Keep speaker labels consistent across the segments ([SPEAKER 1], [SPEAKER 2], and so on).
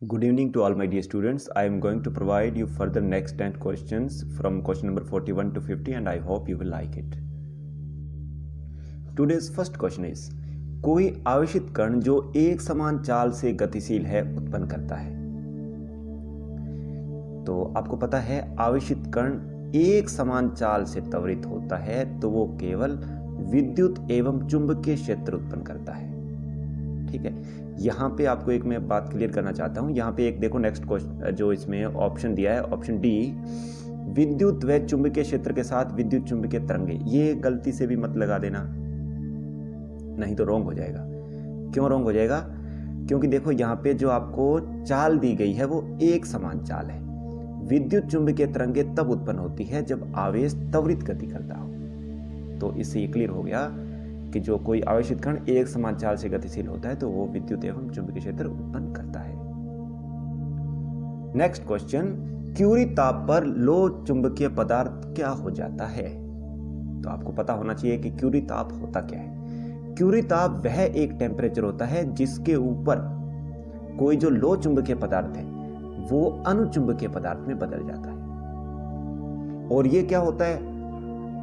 [SPEAKER 1] Good evening to all my dear students. I am going to provide you further next 10 questions from question number 41 to 50 and I hope you will like it. Today's first question is कोई आवेशित कण जो एक समान चाल से गतिशील है उत्पन्न करता है। तो आपको पता है आवेशित कण एक समान चाल से त्वरित होता है तो वो केवल विद्युत एवं चुंबकीय क्षेत्र उत्पन्न करता है। ठीक है, यहाँ पे आपको एक मैं बात क्लियर करना चाहता हूँ। यहाँ पे एक देखो नेक्स्ट क्वेश्चन जो इसमें ऑप्शन दिया है, ऑप्शन डी, विद्युत व चुंबकीय क्षेत्र के साथ विद्युत चुंबकीय तरंगे। ये गलती से भी मत लगा देना, नहीं तो रॉन्ग हो जाएगा। क्यों रॉन्ग हो जाएगा? क्योंकि देखो यहाँ पे जो आपको चाल दी गई है वो एक समान चाल है। विद्युत चुंबकीय तरंगे तब उत्पन्न होती है जब आवेश त्वरित गति करता हो। तो इससे ये क्लियर हो गया कि जो कोई आवेशित कण एक समान चाल से गतिशील होता है तो वो विद्युत एवं चुंबकीय क्षेत्र उत्पन्न करता है। नेक्स्ट क्वेश्चन, क्यूरी ताप पर लोह चुंबकीय पदार्थ क्या हो जाता है? तो आपको पता होना चाहिए कि क्यूरी ताप होता क्या है। क्यूरी ताप वह एक टेम्परेचर होता है जिसके ऊपर कोई जो लोह चुंबकीय पदार्थ है वो अनुचुंबकीय पदार्थ में बदल जाता है। और ये क्या होता है?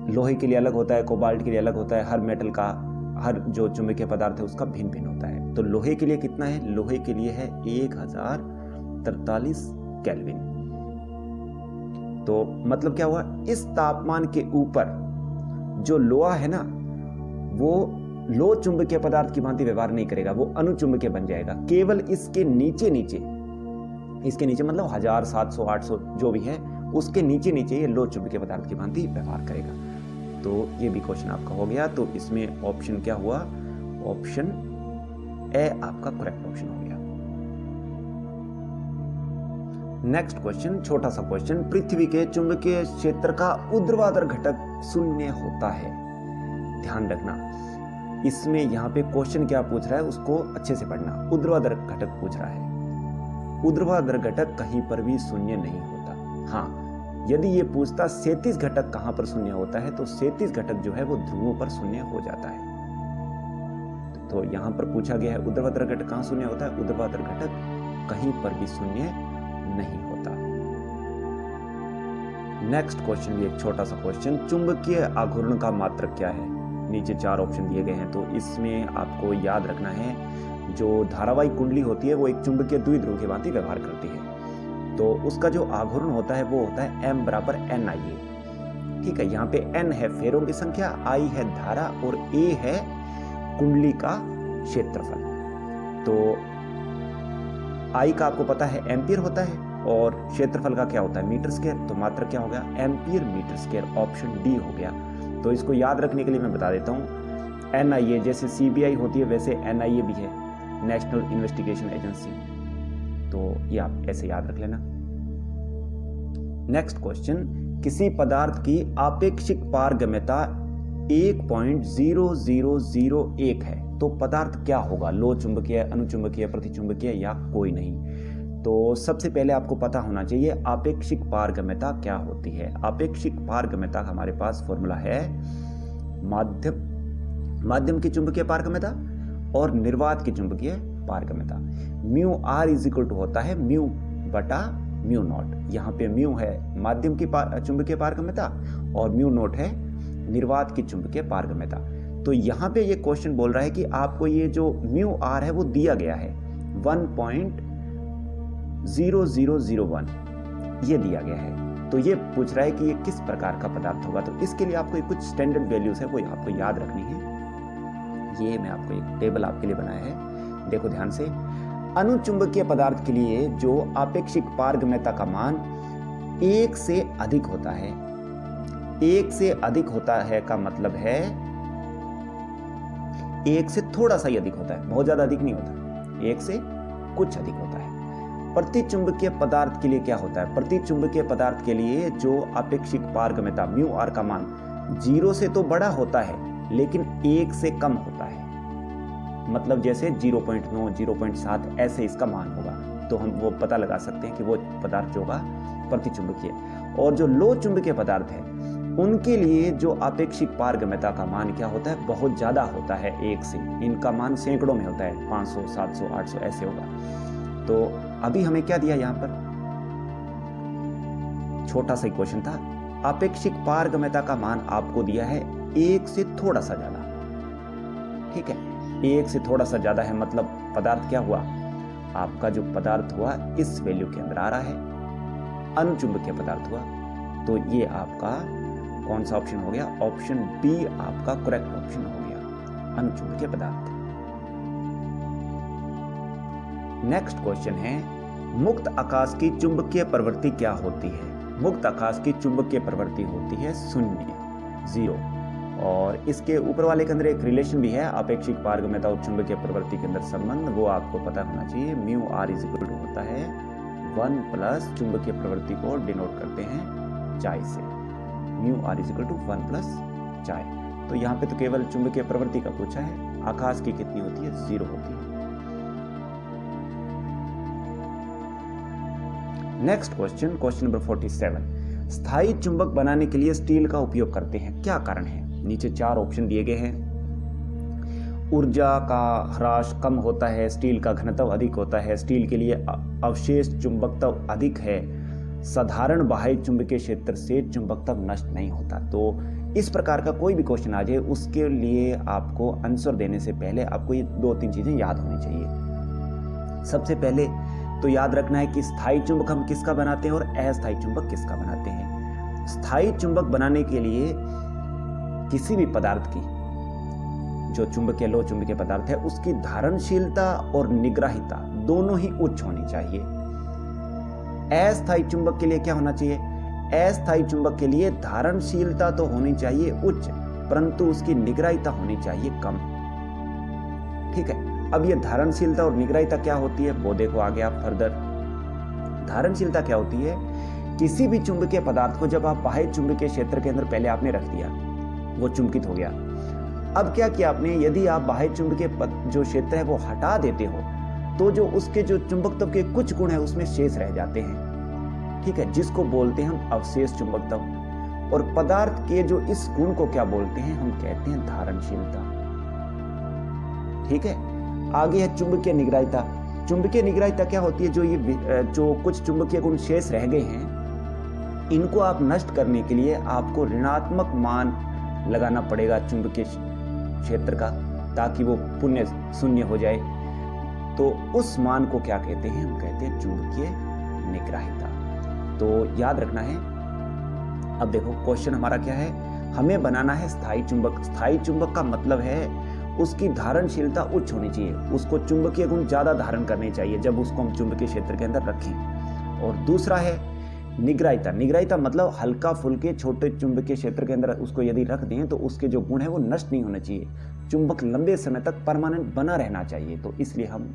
[SPEAKER 1] लोहे के लिए अलग होता है, कोबाल्ट के लिए अलग होता है, हर मेटल का, हर जो चुंबकीय पदार्थ है उसका भिन्न भिन्न होता है। तो लोहे के लिए कितना है? लोहे के लिए है 1043 केल्विन। तो मतलब क्या हुआ? इस तापमान के ऊपर जो लोहा है ना वो लोह चुंबकीय पदार्थ की भांति व्यवहार नहीं करेगा, वो अनुचुंबकीय बन जाएगा। केवल इसके नीचे मतलब 1000, 700, 800 जो भी है उसके नीचे ये लोह चुंबकीय पदार्थ की भांति व्यवहार करेगा। तो ये भी क्वेश्चन आपका हो गया। तो इसमें ऑप्शन क्या हुआ? ऑप्शन ए आपका करेक्ट ऑप्शन हो गया। नेक्स्ट क्वेश्चन, छोटा सा क्वेश्चन, पृथ्वी के चुंबकीय क्षेत्र का ऊर्ध्वाधर घटक शून्य होता है। ध्यान रखना, इसमें यहां पे क्वेश्चन क्या पूछ रहा है उसको अच्छे से पढ़ना। ऊर्ध्वाधर घटक पूछ रहा है। ऊर्ध्वाधर घटक कहीं पर भी शून्य नहीं होता। हाँ, यदि ये पूछता 37 घटक कहां पर शून्य होता है तो 37 घटक जो है वो ध्रुवों पर शून्य हो जाता है। तो यहां पर पूछा गया है ऊर्ध्वाधर घटक कहां शून्य होता है? ऊर्ध्वाधर घटक कहीं पर भी शून्य नहीं होता। नेक्स्ट क्वेश्चन भी एक छोटा सा क्वेश्चन, चुंबकीय आघूर्ण का मात्रक क्या है? नीचे 4 ऑप्शन दिए गए हैं। तो इसमें आपको याद रखना है जो धारावाहिक कुंडली होती है वो एक चुंबकीय द्विध्रुव की भांति व्यवहार करती है। तो उसका जो आघूर्ण होता है वो होता है M बराबर NIA। ठीक है, यहाँ पे N है फेरों की संख्या, I है धारा और A है कुंडली का क्षेत्रफल। तो I का आपको पता है एम्पियर होता है और क्षेत्रफल का क्या होता है? Metre square. तो मात्रक क्या हो गया? Ampere metre square. Option D हो गया। तो इसको याद रखने के लिए मैं बता देता हूँ, NIA जैसे CBI होती है वैसे NIA भी है, नेशनल इन्वेस्टिगेशन एजेंसी। तो ये आप ऐसे याद रख लेना। नेक्स्ट क्वेश्चन, किसी पदार्थ की आपेक्षिक पारगम्यता 1.0001 है तो पदार्थ क्या होगा? लोह चुंबकीय, अनुचुंबकीय, प्रतिचुंबकीय या कोई नहीं? तो सबसे पहले आपको पता होना चाहिए आपेक्षिक पारगम्यता क्या होती है। आपेक्षिक पारगम्यता का हमारे पास फॉर्मूला है माध्यम की चुंबकीय पारगम्यता और निर्वात की चुंबकीय पारगम्यता। Mu r is equal to होता है म्यू बटा म्यू नॉट। यहाँ पे म्यू है माध्यम की चुंबकीय पारगम्यता और म्यू नॉट है निर्वात की चुंबकीय पारगम्यता। तो यहाँ पे ये क्वेश्चन बोल रहा है कि आपको ये जो म्यू आर है वो दिया गया है 1.0001 ये दिया गया है। तो ये पूछ रहा है कि ये किस प्रकार का पदार्थ होगा। तो इसके लिए आपको कुछ स्टैंडर्ड वैल्यूज है वो आपको याद रखनी है। ये मैं आपको एक टेबल आपके लिए बनाया है, देखो ध्यान से। अनुचुंबकीय पदार्थ के लिए जो आपेक्षिक पारगम्यता का मान 1 से अधिक होता है, 1 से अधिक होता है का मतलब है 1 से थोड़ा सा ही अधिक होता है, बहुत ज्यादा अधिक नहीं होता, 1 से कुछ अधिक होता है। प्रतिचुंबकीय पदार्थ के लिए क्या होता है? प्रतिचुंबकीय पदार्थ के लिए जो आपेक्षिक पारगम्यता म्यू आर का मान 0 से तो बड़ा होता है लेकिन 1 से कम होता है। मतलब जैसे 0.9, 0.7 ऐसे इसका मान होगा। तो हम वो पता लगा सकते हैं कि वो पदार्थ जो होगा प्रतिचुंबकीय। और जो लोह चुंबकीय पदार्थ है उनके लिए जो आपेक्षिक पारगम्यता का मान क्या होता है? बहुत ज्यादा होता है 1 से। इनका मान सैकड़ों में होता है, 500, 700, 800 ऐसे होगा। तो अभी हमें क्या दिया यहां पर, छोटा सा क्वेश्चन था, आपेक्षिक पारगम्यता का मान आपको दिया है 1 से थोड़ा सा ज्यादा। ठीक है, 1 से थोड़ा सा ज्यादा है मतलब पदार्थ क्या हुआ, आपका जो पदार्थ हुआ इस वैल्यू के अंदर आ रहा है, अनुचुंबकीय पदार्थ हुआ। तो ये आपका कौन सा ऑप्शन हो गया, ऑप्शन बी आपका करेक्ट ऑप्शन हो गया, अनुचुंबकीय पदार्थ। नेक्स्ट क्वेश्चन है, मुक्त आकाश की चुंबकीय प्रवृत्ति क्या होती है। मुक्त आकाश की चुंबकीय प्रवृत्ति होती है 0, 0। और इसके ऊपर वाले के अंदर एक रिलेशन भी है, अपेक्षिक पारगम्यता और चुंबकीय प्रवृत्ति के अंदर संबंध, वो आपको पता होना चाहिए। Mu r is equal to होता है 1 प्लस चुंबकीय प्रवृत्ति को डिनोट करते हैं चाय से, mu r is equal to 1 plus chi. तो यहाँ पे तो केवल चुंबकीय प्रवृत्ति का पूछा है, आकाश की कितनी होती है, 0 होती है। नेक्स्ट क्वेश्चन, क्वेश्चन नंबर 47, स्थायी चुंबक बनाने के लिए स्टील का उपयोग करते हैं, क्या कारण है। नीचे 4 ऑप्शन दिए गए हैं। ऊर्जा का ह्रास कम होता है, स्टील का घनत्व अधिक होता है, स्टील के लिए अवशेष चुंबकत्व अधिक है, साधारण बाह्य चुंबकीय क्षेत्र से चुंबकत्व नष्ट नहीं होता। तो इस प्रकार का कोई भी क्वेश्चन आ जाए उसके लिए आपको आंसर देने से पहले आपको ये 2-3 चीजें याद होनी चाहिए। सबसे पहले तो याद रखना है कि स्थायी चुंबक हम किसका बनाते हैं और अस्थायी चुंबक किसका बनाते हैं। स्थायी चुंबक बनाने के लिए किसी भी पदार्थ की, जो चुंबकीय लोह चुंबकीय पदार्थ है, उसकी धारणशीलता और निग्राहिता दोनों ही उच्च होनी चाहिए। अस्थायी चुंबक के लिए क्या होना चाहिए, अस्थायी चुंबक के लिए धारणशीलता तो होनी चाहिए उच्च, परंतु उसकी निग्राहिता होनी चाहिए कम। ठीक है, अब ये धारणशीलता और निग्राहिता क्या होती है वो देखो आगे आप फर्दर। धारणशीलता क्या होती है, किसी भी चुंबकीय पदार्थ को जब आप बाह्य चुंबकीय क्षेत्र के अंदर पहले आपने रख दिया, वो चुंबकित हो गया। अब क्या किया आपने, यदि आप बाह्य चुंबकीय जो क्षेत्र है वो हटा देते हो तो जो उसके जो चुंबकत्व के कुछ गुण है उसमें शेष रह जाते हैं। ठीक है, जिसको बोलते हैं हम अवशेष चुंबकत्व। और पदार्थ के जो इस गुण को क्या बोलते हैं, हम कहते हैं धारणशीलता। ठीक है, आगे है चुंबकीय निग्राहिता। चुंबकीय निग्राहिता क्या होती है, जो कुछ चुंबकीय गुण शेष रह गए हैं, इनको आप नष्ट करने के लिए आपको ऋणात्मक मान लगाना पड़ेगा चुंबकीय क्षेत्र का, ताकि वो पुण्य शून्य हो जाए। तो उस मान को क्या कहते हैं, हम कहते हैं चुंबकीय निग्राहिता। तो याद रखना है। अब देखो क्वेश्चन हमारा क्या है, हमें बनाना है स्थायी चुंबक। स्थायी चुंबक का मतलब है उसकी धारणशीलता उच्च होनी चाहिए, उसको चुंबकीय गुण ज्यादा धारण करने चाहिए जब उसको हम चुंबकीय क्षेत्र के अंदर रखें। और दूसरा है निग्राहिता। निग्राहिता मतलब हल्का फुल्के छोटे चुंबकीय क्षेत्र के अंदर उसको यदि रख दें तो उसके जो गुण है वो नष्ट नहीं होने चाहिए, चुंबक लंबे समय तक परमानेंट बना रहना चाहिए। तो इसलिए हम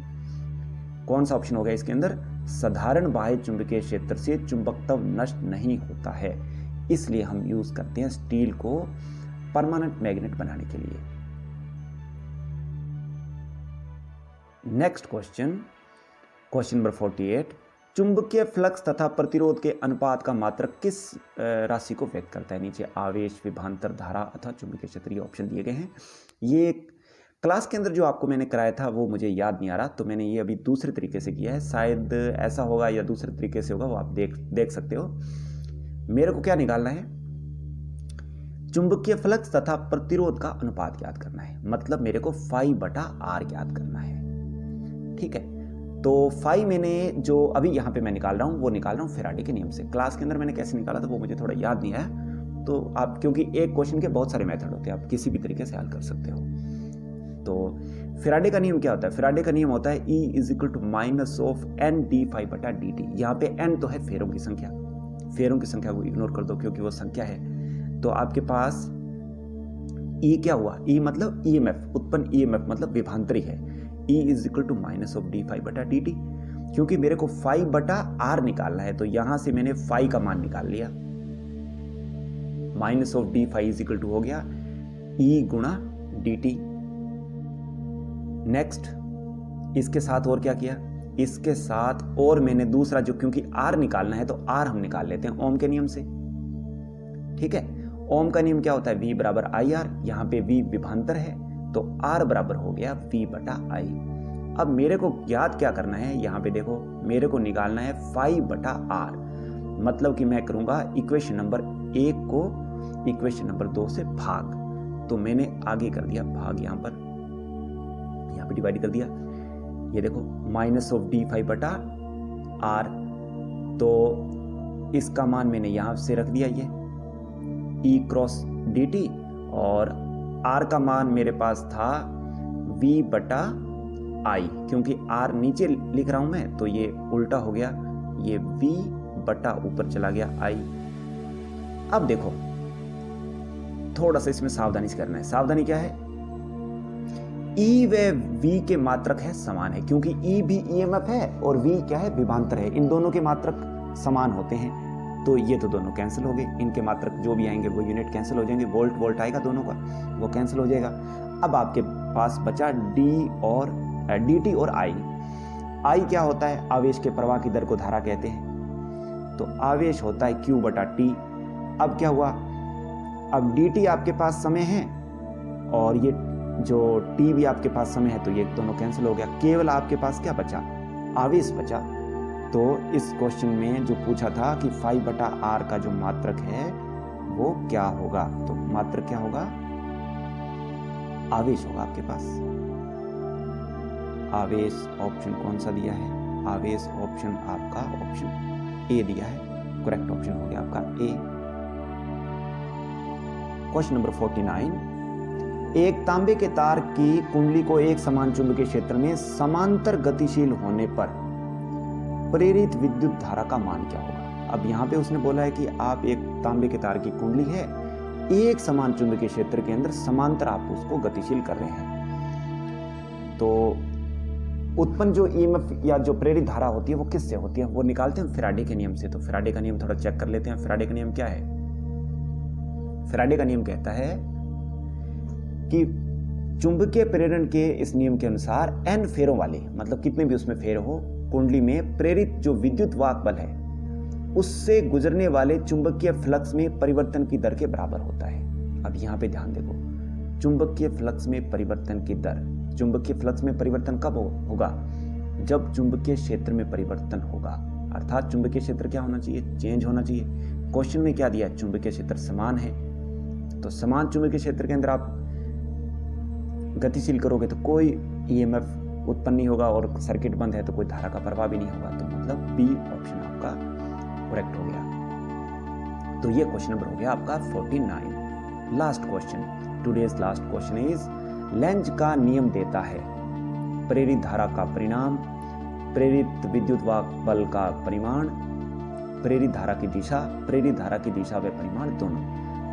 [SPEAKER 1] कौन सा ऑप्शन हो गया इसके अंदर, साधारण बाह्य चुंबकीय क्षेत्र से चुंबकत्व नष्ट नहीं होता है, इसलिए हम यूज करते हैं स्टील को परमानेंट मैग्नेट बनाने के लिए। नेक्स्ट क्वेश्चन, क्वेश्चन नंबर 48, चुंबकीय फ्लक्स तथा प्रतिरोध के अनुपात का मात्रक किस राशि को व्यक्त करता है। नीचे आवेश, विभवांतर, धारा अथवा चुंबकीय क्षेत्र, ये ऑप्शन दिए गए हैं। ये क्लास के अंदर जो आपको मैंने कराया था वो मुझे याद नहीं आ रहा, तो मैंने ये अभी दूसरे तरीके से किया है, शायद ऐसा होगा या दूसरे तरीके से होगा, वो आप देख सकते हो। मेरे को क्या निकालना है, चुंबकीय फ्लक्स तथा प्रतिरोध का अनुपात याद करना है, मतलब मेरे को φ/r याद करना है। ठीक है, तो फाई मैंने जो अभी यहाँ पे मैं निकाल रहा हूँ वो निकाल रहा हूँ फैराडे के नियम से। क्लास के अंदर मैंने कैसे निकाला था वो मुझे थोड़ा याद नहीं आया, तो आप, क्योंकि एक क्वेश्चन के बहुत सारे मेथड होते हैं, आप किसी भी तरीके से हल कर सकते हो। तो फैराडे का नियम क्या होता है, फैराडे का नियम होता है E = -n dφ/dt। यहाँ पे n तो है फेरों की संख्या, फेरों की संख्या को इग्नोर कर दो क्योंकि वो संख्या है। तो आपके पास E क्या हुआ, E मतलब EMF, उत्पन्न EMF मतलब विभवांतरी है। E = -dφ/dt, क्योंकि मेरे को φ/r निकालना है तो यहां से मैंने φ का मान निकाल लिया, -dφ हो गया E/dt। नेक्स्ट, इसके साथ और क्या किया, इसके साथ और मैंने दूसरा जो, क्योंकि r निकालना है तो r हम निकाल लेते हैं ओम के नियम से। ठीक है, ओम का नियम क्या होता है, V = IR, यहाँ पे V विभवांतर है तो R बराबर हो गया V/I। अब मेरे को याद क्या करना है, यहाँ पे देखो मेरे को निकालना है 5/r। मतलब कि मैं करूँगा इक्वेशन नंबर 1 को इक्वेशन नंबर 2 से भाग। तो मैंने आगे कर दिया भाग, यहाँ पे डिवाइड कर दिया। ये देखो -d5/r, तो इसका मान मैंने यहाँ से रख दिया ये e क्रॉस dt, और r का मान मेरे पास था v/i, क्योंकि r नीचे लिख रहा हूं मैं तो ये उल्टा हो गया, ये v बटा ऊपर चला गया i। अब देखो थोड़ा सा इसमें सावधानी से करना है। सावधानी क्या है, E व V के मात्रक है समान है, क्योंकि E भी EMF है और V क्या है, विभवांतर है। इन दोनों के मात्रक समान होते हैं, तो ये तो दोनों कैंसिल हो गए। इनके मात्रक जो भी आएंगे वो यूनिट कैंसिल हो जाएंगे, वोल्ट वोल्ट आएगा दोनों का, वो कैंसिल हो जाएगा। अब आपके पास बचा dt और I। I क्या होता है, आवेश के प्रवाह की दर को धारा कहते हैं, तो आवेश होता है Q/T। अब क्या हुआ, अब dt आपके पास समय है और ये जो t भी आपके पास समय है, तो ये दोनों कैंसिल हो गया। केवल आपके पास क्या बचा, आवेश बचा। तो इस क्वेश्चन में जो पूछा था कि 5/r का जो मात्रक है वो क्या होगा, तो मात्रक क्या होगा, आवेश होगा आपके पास। आवेश ऑप्शन कौन सा दिया है, आवेश ऑप्शन आपका ऑप्शन ए दिया है, करेक्ट ऑप्शन हो गया आपका ए। क्वेश्चन नंबर 49, एक तांबे के तार की कुंडली को एक समान चुंबकीय क्षेत्र में समांतर गतिशील होने पर प्रेरित विद्युत धारा का मान क्या होगा। अब यहाँ पे उसने बोला है कि आप एक तांबे के तार की कुंडली है, एक समान चुंबकीय क्षेत्र के अंदर समांतर आप उसको गतिशील कर रहे हैं, तो उत्पन्न जो ईएमएफ या जो प्रेरित धारा होती है वो किससे होती है, वो निकालते हैं फैराडे के नियम से। तो फैराडे का नियम थोड़ा चेक कर लेते हैं। फैराडे का नियम क्या है, फैराडे का नियम कहता है कि चुंबकीय प्रेरण के इस नियम के अनुसार n फेरों वाले, मतलब कितने भी उसमें फेर हो, कुंडली में प्रेरित जो विद्युत वाहक बल है उससे गुजरने वाले चुंबकीय फ्लक्स में परिवर्तन की दर के बराबर होता है। अब यहाँ पे ध्यान देखो, चुंबकीय फ्लक्स में परिवर्तन की दर, चुंबकीय फ्लक्स में परिवर्तन कब होगा, जब चुंबकीय क्षेत्र में परिवर्तन होगा, अर्थात चुंबकीय क्षेत्र क्या होना चाहिए, चेंज होना चाहिए। क्वेश्चन में क्या दिया, चुंबकीय क्षेत्र समान है, तो समान चुंबकीय क्षेत्र के अंदर आप गतिशील करोगे तो कोई ईएमएफ उत्पन्न नहीं होगा, और सर्किट बंद है तो कोई धारा का प्रवाह भी नहीं होगा। तो मतलब बी ऑप्शन आपका करेक्ट हो गया। तो ये क्वेश्चन नंबर हो गया आपका 49। Last question, today's last question is, length का नियम देता है प्रेरित धारा का परिणाम, प्रेरित विद्युत वाहक बल का परिमाण, प्रेरित धारा की दिशा, प्रेरित धारा की दिशा व परिमाण दोनों।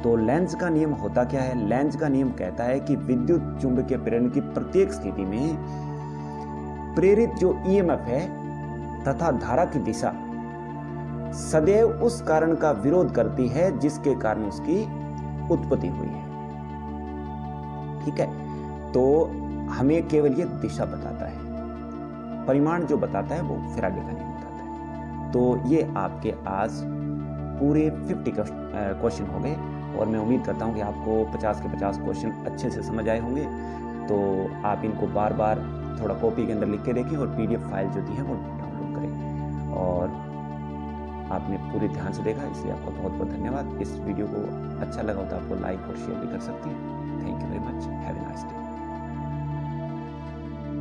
[SPEAKER 1] तो लेंज का नियम होता क्या है, लेंज का नियम कहता है कि विद्युत चुंबकीय प्रेरण की प्रत्येक स्थिति में प्रेरित जो ईएमएफ है तथा धारा की दिशा सदैव उस कारण का विरोध करती है जिसके कारण उसकी उत्पत्ति हुई है। ठीक है, तो हमें केवल ये दिशा बताता है, परिमाण जो बताता है वो फैराडे का नियम बताता है। तो ये आपके आज पूरे 50 क्वेश्चन हो गए, और मैं उम्मीद करता हूँ कि आपको 50 के 50 क्वेश्चन अच्छे से समझ आए होंगे। तो आप इनको बार बार थोड़ा कॉपी के अंदर लिख के देखें, और पीडीएफ फाइल जो दी है वो डाउनलोड करें। और आपने पूरे ध्यान से देखा, इसलिए आपका बहुत बहुत धन्यवाद। इस वीडियो को अच्छा लगा हो तो आपको लाइक और शेयर भी कर सकते हैं। Thank you very much, have a nice day.